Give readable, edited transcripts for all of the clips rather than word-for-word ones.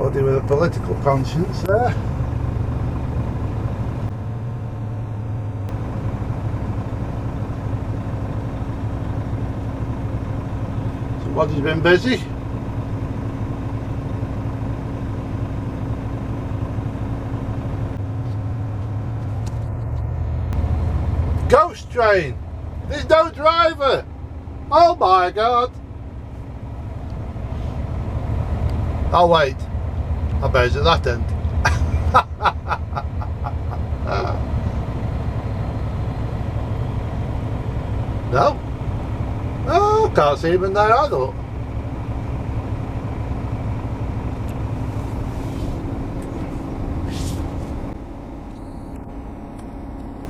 Somebody with a political conscience there. Somebody's been busy. Ghost train! There's no driver! Oh my god! Oh wait, I bet it's at that end. No? Oh, can't see him in there either.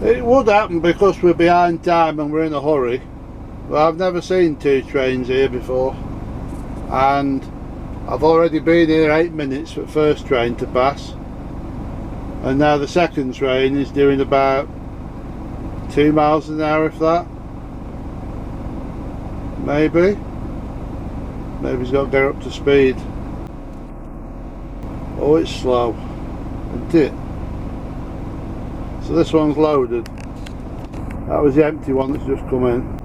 It would happen because we're behind time and we're in a hurry. But I've never seen two trains here before, and I've already been here 8 minutes for the first train to pass, and now the second train is doing about 2 miles an hour, if that. Maybe he's got to get up to speed. Oh, it's slow, isn't it? So this one's loaded. That was the empty one that's just come in.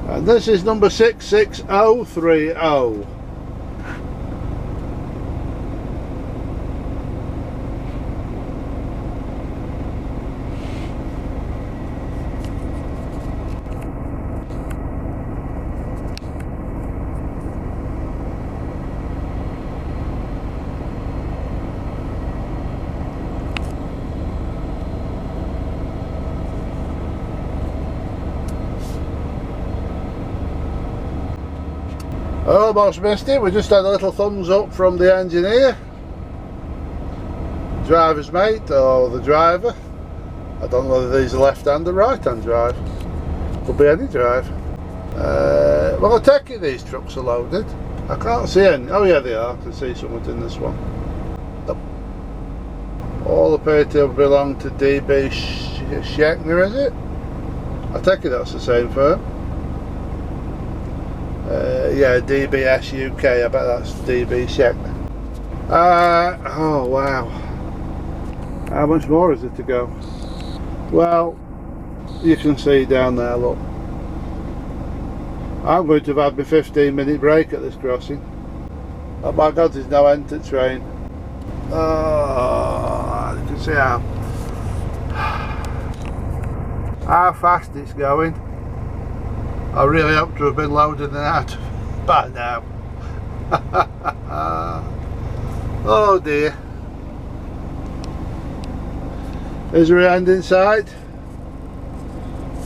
And this is number 66030. Almost missed it. We just had a little thumbs up from the engineer, driver's mate, or the driver. I don't know whether he's a left-hand or right-hand drive. Could be any drive. Well, I take it these trucks are loaded. I can't see any. Oh yeah, they are. I can see something in this one. All appear to belong to DB Schechner, is it? I take it that's the same firm. Yeah, DBS UK, I bet that's DB Schechner. Oh wow. How much more is it to go? Well, you can see down there, look. I'm going to have had my 15-minute break at this crossing. Oh my god, there's no end to train. Oh, you can see how fast it's going. I really hope to have been loaded and out by now. Oh dear. Is there an end in sight?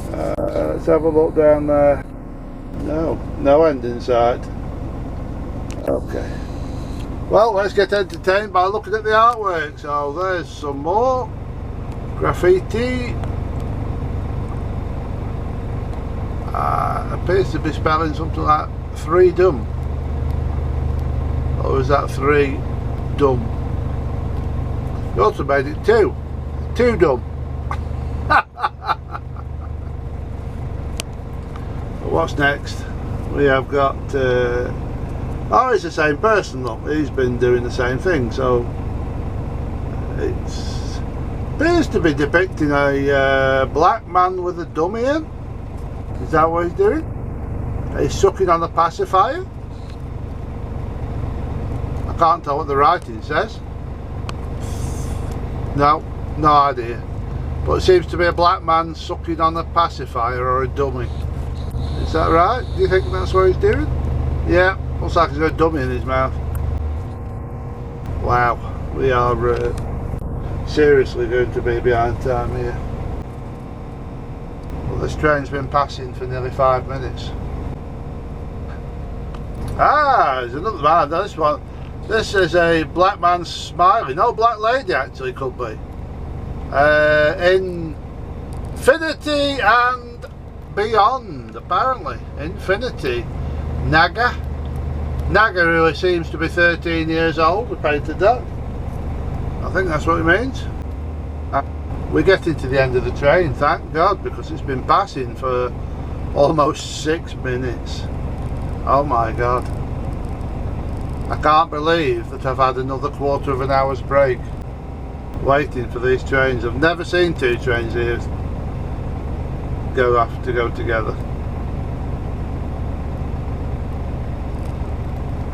Let's have a look down there. No end in sight. Okay. Well, let's get entertained by looking at the artwork. So there's some more. Graffiti. Appears to be spelling something like 3 dumb, or is that 3 dumb? You also made it 2 dumb. What's next? We have got oh, it's the same person, look, he's been doing the same thing. So it appears to be depicting a black man with a dummy in. Is that what he's doing? He's sucking on a pacifier? I can't tell what the writing says. No idea. But it seems to be a black man sucking on a pacifier or a dummy. Is that right? Do you think that's what he's doing? Yeah, looks like he's got a dummy in his mouth. Wow, we are seriously going to be behind time here. Well, this train's been passing for nearly 5 minutes. Ah, there's another man. This one. This is a black man smiling. No, black lady actually could be. Infinity and beyond, apparently. Infinity. Naga really seems to be 13 years old. We painted that. I think that's what it means. We're getting to the end of the train, thank God, because it's been passing for almost 6 minutes. Oh my God. I can't believe that I've had another quarter of an hour's break waiting for these trains. I've never seen two trains here go together.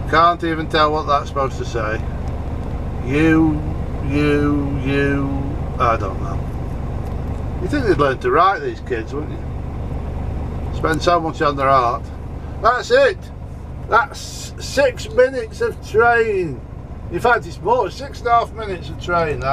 Can't even tell what that's supposed to say. You, I don't know. You think they'd learn to write, these kids, wouldn't you? Spend so much on their art. That's it. That's 6 minutes of train. In fact, it's more, 6.5 minutes of train, that.